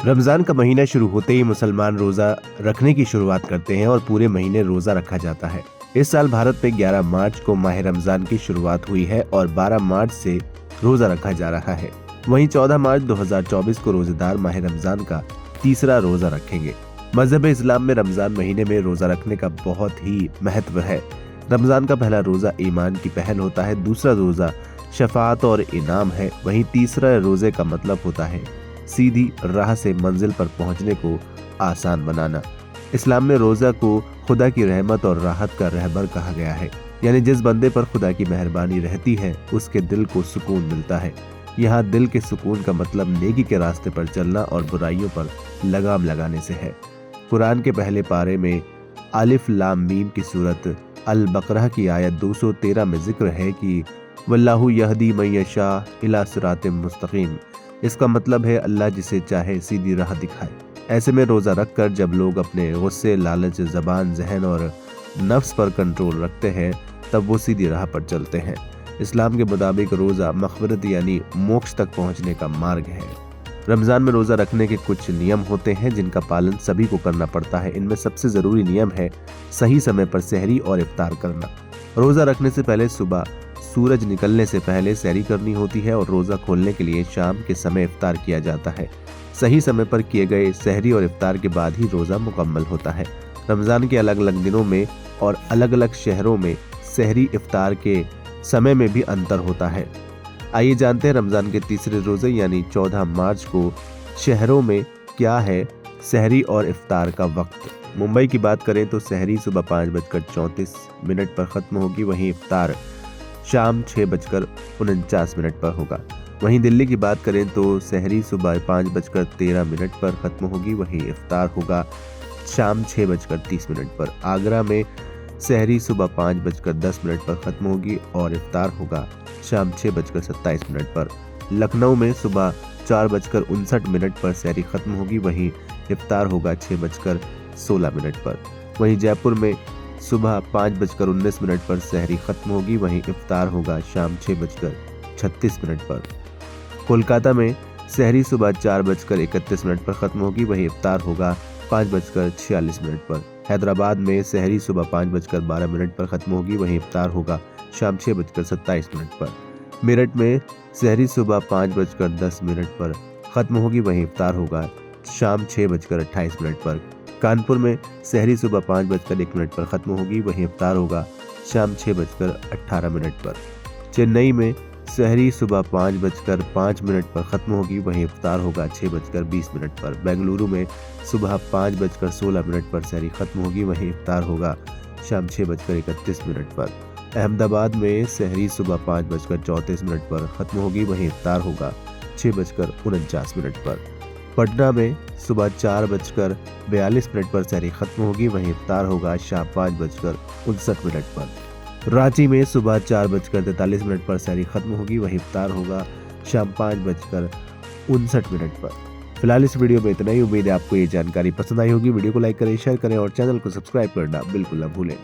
रमज़ान का महीना शुरू होते ही मुसलमान रोज़ा रखने की शुरुआत करते हैं और पूरे महीने रोज़ा रखा जाता है। इस साल भारत में 11 मार्च को माह रमज़ान की शुरुआत हुई है और 12 मार्च से रोज़ा रखा जा रहा है। वहीं 14 मार्च 2024 को रोज़ेदार माह रमज़ान का तीसरा रोज़ा रखेंगे। मजहब इस्लाम में रमज़ान महीने में रोज़ा रखने का बहुत ही महत्व है। रमज़ान का पहला रोज़ा ईमान की पहल होता है, दूसरा रोज़ा शफाअत और इनाम है, वहीं तीसरा रोज़े का मतलब होता है सीधी राह से मंजिल पर पहुंचने को आसान बनाना। इस्लाम में रोज़ा को खुदा की रहमत और राहत का रहबर कहा गया है, यानी जिस बंदे पर खुदा की मेहरबानी रहती है उसके दिल को सुकून मिलता है। यहाँ दिल के सुकून का मतलब नेकी के रास्ते पर चलना और बुराइयों पर लगाम लगाने से है। कुरान के पहले पारे में अलिफ लाम मीम की सूरत अल बकरा की आयत 213 में जिक्र है कि वल्लाहु यहदी मन यशा इला सिरातिम मुस्तकीम। इसका मतलब है अल्लाह जिसे चाहे सीधी राह दिखाए। ऐसे में रोज़ा रखकर जब लोग अपने गुस्से, लालच, ज़बान, जहन और नफ्स पर कंट्रोल रखते हैं तब वो सीधी राह पर चलते हैं। इस्लाम के मुताबिक रोज़ा मग़फ़िरत यानी मोक्ष तक पहुंचने का मार्ग है। रमज़ान में रोज़ा रखने के कुछ नियम होते हैं जिनका पालन सभी को करना पड़ता है। इनमें सबसे ज़रूरी नियम है सही समय पर सहरी और इफ्तार करना। रोज़ा रखने से पहले सुबह सूरज निकलने से पहले सहरी करनी होती है और रोज़ा खोलने के लिए शाम के समय इफ्तार किया जाता है। सही समय पर किए गए सहरी और इफ्तार के बाद ही रोज़ा मुकम्मल होता है। रमज़ान के अलग अलग दिनों में और अलग अलग शहरों में सहरी इफ्तार के समय में भी अंतर होता है। आइए जानते हैं रमज़ान के तीसरे रोज़े यानी 14 मार्च को शहरों में क्या है सहरी और इफ्तार का वक्त। मुंबई की बात करें तो सहरी सुबह 5:34 पर ख़त्म होगी, वहीं इफ्तार शाम 6:49 पर होगा। वहीं दिल्ली की बात करें तो सहरी सुबह 5:13 पर ख़त्म होगी, वहीं इफ्तार होगा शाम 6:30 पर। आगरा में सहरी सुबह 5:10 पर ख़त्म होगी और इफ्तार होगा शाम 6:27 पर। लखनऊ में सुबह 4:59 पर सहरी ख़त्म होगी, वहीं इफ्तार होगा 6:16 पर। वहीं जयपुर में सुबह 5:19 पर सहरी खत्म होगी, वहीं इफ्तार होगा शाम 6:36 पर। कोलकाता में सहरी सुबह 4:31 पर खत्म होगी, वहीं इफ्तार होगा 5:46 पर। हैदराबाद में सहरी सुबह 5:12 पर खत्म होगी, वहीं इफ्तार होगा शाम 6:27 पर। मेरठ में सहरी सुबह 5:10 पर खत्म होगी, वहीं इफ्तार होगा शाम 6:28 पर। कानपुर में सहरी सुबह 5:01 पर ख़त्म होगी, वहीं इफ्तार होगा शाम 6:18 पर। चेन्नई में सहरी सुबह 5:05 पर ख़त्म होगी, वहीं इफ्तार होगा 6:20 पर। बेंगलुरु में सुबह 5:16 पर सहरी ख़त्म होगी, वहीं इफ्तार होगा शाम 6:31 पर। अहमदाबाद में सहरी सुबह 5:34 पर ख़त्म होगी, वहीं इफ्तार होगा 6:49 पर। पटना में सुबह 4:42 पर सहरी खत्म होगी, वहीं इफ्तार होगा शाम 5:59 पर। रांची में सुबह 4:43 पर सहरी खत्म होगी, वहीं इफ्तार होगा शाम 5:59 पर। फिलहाल इस वीडियो में इतना ही। उम्मीद है आपको ये जानकारी पसंद आई होगी। वीडियो को लाइक करें, शेयर करें और चैनल को सब्सक्राइब करना बिल्कुल न भूलें।